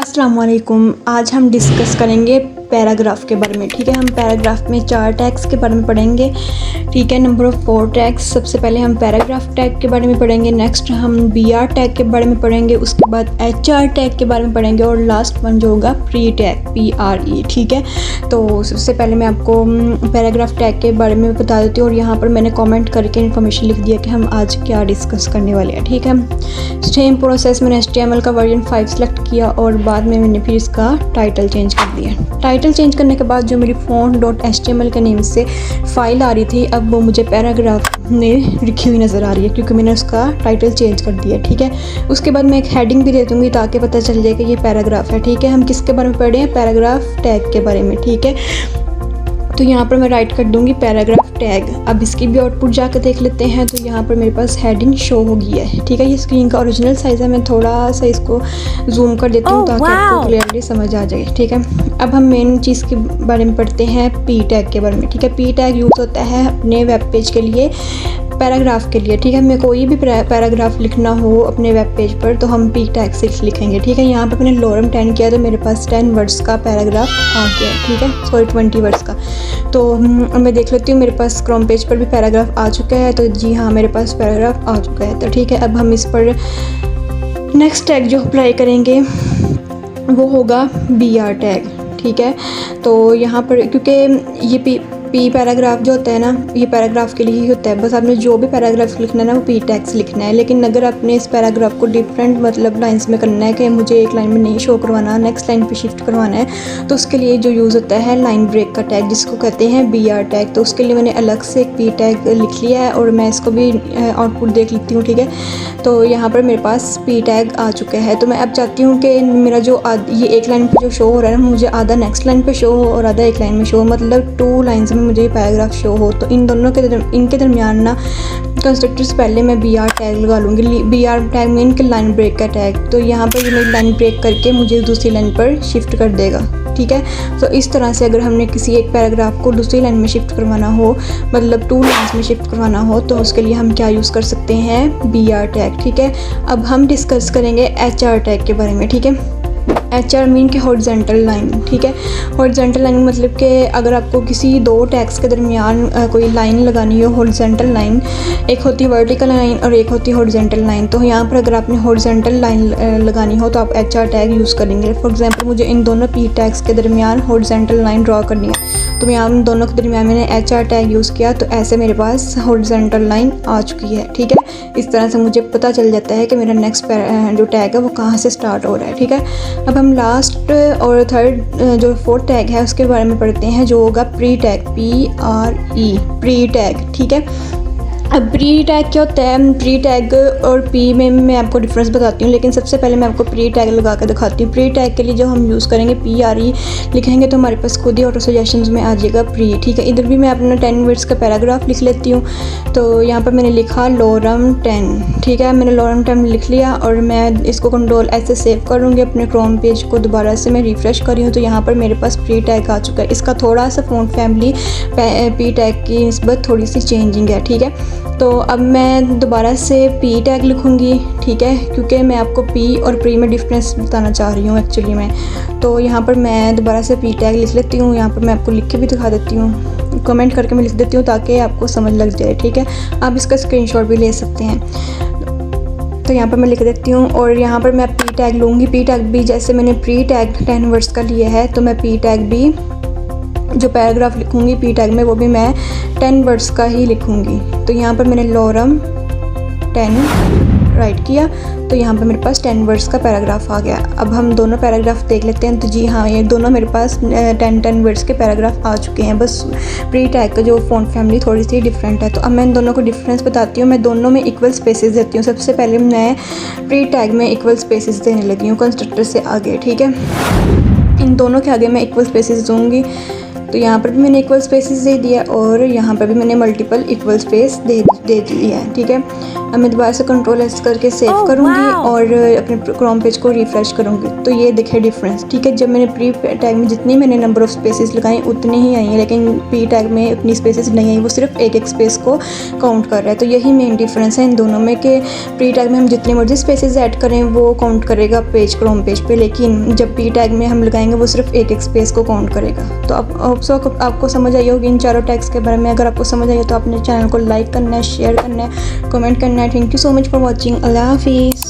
अस्सलाम वालेकुम। आज हम डिस्कस करेंगे पैराग्राफ के बारे में। ठीक है, हम पैराग्राफ में 4 टैग्स के बारे में पढ़ेंगे। ठीक है, नंबर ऑफ़ 4 टैग्स। सबसे पहले हम पैराग्राफ टैग के बारे में पढ़ेंगे, नेक्स्ट हम BR टैग के बारे में पढ़ेंगे, उसके बाद HR टैग के बारे में पढ़ेंगे और लास्ट वन जो होगा प्री टैग PRE। ठीक है, तो सबसे पहले मैं आपको पैराग्राफ टैग के बारे में बता देती हूँ और यहाँ पर मैंने कमेंट करके इन्फॉर्मेशन लिख दिया कि हम आज क्या डिस्कस करने वाले हैं। ठीक है, सेम प्रोसेस मैंने HTML का वर्जन 5 सेलेक्ट किया और बाद में मैंने फिर इसका टाइटल चेंज कर दिया। टाइटल चेंज करने के बाद जो मेरी font.html के नेम से फ़ाइल आ रही थी, अब वो मुझे पैराग्राफ में लिखी हुई नज़र आ रही है क्योंकि मैंने उसका टाइटल चेंज कर दिया। ठीक है, उसके बाद मैं एक हेडिंग भी दे दूँगी ताकि पता चल जाए कि ये पैराग्राफ है। ठीक है, हम किसके बारे में पढ़ रहे हैं? पैराग्राफ टैग के बारे में। ठीक है, तो यहाँ पर मैं राइट कर दूँगी पैराग्राफ टैग। अब इसकी भी आउटपुट जाकर देख लेते हैं। तो यहाँ पर मेरे पास हेडिंग शो हो गई है। ठीक है, ये स्क्रीन का ओरिजिनल साइज़ है, मैं थोड़ा सा इसको जूम कर देती हूँ ताकि आपको क्लियरली समझ आ जाए। ठीक है, अब हम मेन चीज़ के बारे में पढ़ते हैं, P टैग के बारे में। ठीक है, P टैग यूज़ होता है अपने वेब पेज के लिए, पैराग्राफ के लिए। ठीक है, हमें कोई भी पैराग्राफ लिखना हो अपने वेब पेज पर तो हम P टैग से लिखेंगे। ठीक है, यहाँ पर मैंने लॉरम 10 किया तो मेरे पास 10 वर्ड्स का पैराग्राफ आ गया। ठीक है, सॉरी 20 वर्ड्स का। तो मैं देख लेती हूँ मेरे पास क्रोम पेज पर भी पैराग्राफ आ चुका है। तो जी हाँ, मेरे पास पैराग्राफ आ चुका है। तो ठीक है, अब हम इस पर नेक्स्ट टैग जो अप्लाई करेंगे वो होगा BR टैग। ठीक है, तो यहाँ पर क्योंकि ये पी पैराग्राफ जो होता है ना, ये पैराग्राफ के लिए ही होता है। बस आपने जो भी पैराग्राफ लिखना है ना वो P टैग से लिखना है। लेकिन अगर आपने इस पैराग्राफ को डिफरेंट मतलब लाइंस में करना है कि मुझे एक लाइन में नहीं शो करवाना, नेक्स्ट लाइन पे शिफ्ट करवाना है, तो उसके लिए जो यूज़ होता है लाइन ब्रेक का टैग जिसको कहते हैं BR टैग। तो उसके लिए मैंने अलग से एक P टैग लिख लिया है और मैं इसको भी आउटपुट देख लेती हूँ। ठीक है, तो यहाँ पर मेरे पास P टैग आ चुका है। तो मैं अब चाहती हूँ कि मेरा जो ये एक लाइन पर जो शो हो रहा है ना, मुझे आधा नेक्स्ट लाइन पर शो हो और आधा एक लाइन में शो हो, मतलब 2 लाइन्स में मुझे पैराग्राफ शो हो। तो इन दोनों के इनके दरमियान ना कंस्ट्रक्टर से पहले मैं BR टैग लगा लूँगी। BR टैग में इनके लाइन ब्रेक का टैग। तो यहाँ पर ये मेरी लाइन ब्रेक करके मुझे दूसरी लाइन पर शिफ्ट कर देगा। ठीक है, तो इस तरह से अगर हमने किसी एक पैराग्राफ को दूसरी लाइन में शिफ्ट करवाना हो, मतलब 2 लाइन्स में शिफ्ट करवाना हो, तो उसके लिए हम क्या यूज़ कर सकते हैं? BR tag. ठीक है, अब हम डिस्कस करेंगे HR टैग के बारे में। ठीक है, HR मीन के हॉरिजॉन्टल लाइन। ठीक है, हॉरिजॉन्टल लाइन मतलब कि अगर आपको किसी 2 टैग्स के दरमियान कोई लाइन लगानी हो, हॉरिजॉन्टल लाइन, एक होती है वर्टिकल लाइन और एक होती है हॉरिजॉन्टल लाइन। तो यहाँ पर अगर आपने हॉरिजॉन्टल लाइन लगानी हो तो आप HR टैग यूज़ करेंगे। फॉर एग्जांपल मुझे इन दोनों P टैग्स के दरमियान हॉरिजॉन्टल लाइन ड्रॉ करनी है, तो मैं यहाँ दोनों के दरमियान मैंने HR टैग यूज़ किया, तो ऐसे मेरे पास हॉरिजॉन्टल लाइन आ चुकी है। ठीक है, इस तरह से मुझे पता चल जाता है कि मेरा नेक्स्ट जो टैग है वो कहाँ से स्टार्ट हो रहा है। ठीक है, अब हम लास्ट और थर्ड जो 4th टैग है उसके बारे में पढ़ते हैं, जो होगा pre tag PRE, pre tag. ठीक है, अब प्री टैग क्या होता है? प्री टैग और P में मैं आपको डिफरेंस बताती हूँ, लेकिन सबसे पहले मैं आपको प्री टैग लगा कर दिखाती हूँ। प्री टैग के लिए जो हम यूज़ करेंगे PRE लिखेंगे तो हमारे पास खुद ही ऑटो सजेशंस में आ जाएगा प्री। ठीक है, इधर भी मैं अपना 10 वर्ड्स का पैराग्राफ लिख लेती हूँ। तो यहाँ पर मैंने लिखा लॉरम 10। ठीक है, मैंने लॉरम 10 लिख लिया और मैं इसको Ctrl+S से सेव करूँगी अपने क्रोम पेज को। दोबारा से मैं रिफ़्रेश कर रही हूँ तो यहाँ पर मेरे पास प्री टैग आ चुका है। इसका थोड़ा सा फ़ॉन्ट फैमिली P टैग की निस्बत थोड़ी सी चेंजिंग है। ठीक है, तो अब मैं दोबारा से P टैग लिखूँगी। ठीक है, क्योंकि मैं आपको P और प्री में डिफरेंस बताना चाह रही हूँ एक्चुअली में। तो यहाँ पर मैं दोबारा से P टैग लिख लेती हूँ। यहाँ पर मैं आपको लिख के भी दिखा देती हूँ, कमेंट करके मैं लिख देती हूँ ताकि आपको समझ लग जाए। ठीक है, आप इसका स्क्रीनशॉट भी ले सकते हैं। तो यहाँ पर मैं लिख देती हूँ और यहाँ पर मैं P टैग लूँगी। P टैग भी जैसे मैंने प्री टैग 10 वर्ड्स का लिया है, तो मैं P टैग भी जो पैराग्राफ लिखूँगी P टैग में वो भी मैं 10 वर्ड्स का ही लिखूँगी। तो यहाँ पर मैंने लॉरम 10 राइट किया, तो यहाँ पर मेरे पास 10 वर्ड्स का पैराग्राफ आ गया। अब हम दोनों पैराग्राफ देख लेते हैं। तो जी हाँ, ये दोनों मेरे पास 10 वर्ड्स के पैराग्राफ आ चुके हैं। बस प्री टैग का जो फ़ॉन्ट फैमिली थोड़ी सी डिफरेंट है। तो अब मैं इन दोनों को डिफरेंस बताती हूँ। मैं दोनों में इक्वल स्पेसेस देती हूँ। सबसे पहले मैं प्री टैग में इक्वल स्पेसेस देने लगी हूँ कंस्ट्रक्टर से आगे। ठीक है, इन दोनों के आगे मैं इक्वल स्पेसेस दूँगी। तो यहाँ पर भी मैंने इक्वल स्पेसेस दे दिया और यहाँ पर भी मैंने मल्टीपल इक्वल स्पेस दे दिया है। ठीक है, अब मैं दोबारा से कंट्रोल एस करके सेव करूँगी और अपने क्रोम पेज को रिफ़्रेश करूँगी। तो ये देखे डिफरेंस। ठीक है, जब मैंने प्री टैग में जितनी मैंने नंबर ऑफ़ स्पेसेस लगाई उतनी ही आई हैं, लेकिन प्री टैग में उतनी स्पेसेस नहीं आई, वो सिर्फ एक स्पेस को काउंट कर रहा है। तो यही मेन डिफरेंस है इन दोनों में कि प्री टैग में हम जितनी मर्जी स्पेसेस ऐड करें वो काउंट करेगा पेज क्रोम पेज पे, लेकिन जब प्री टैग में हम लगाएंगे वो सिर्फ एक स्पेस को काउंट करेगा। तो आपको समझ आई होगी इन चारों टैग्स के बारे में। अगर आपको समझ आई हो तो अपने चैनल को लाइक करना है, शेयर करना है, कमेंट करना है। Thank you so much for watching. Allah हाफिज़।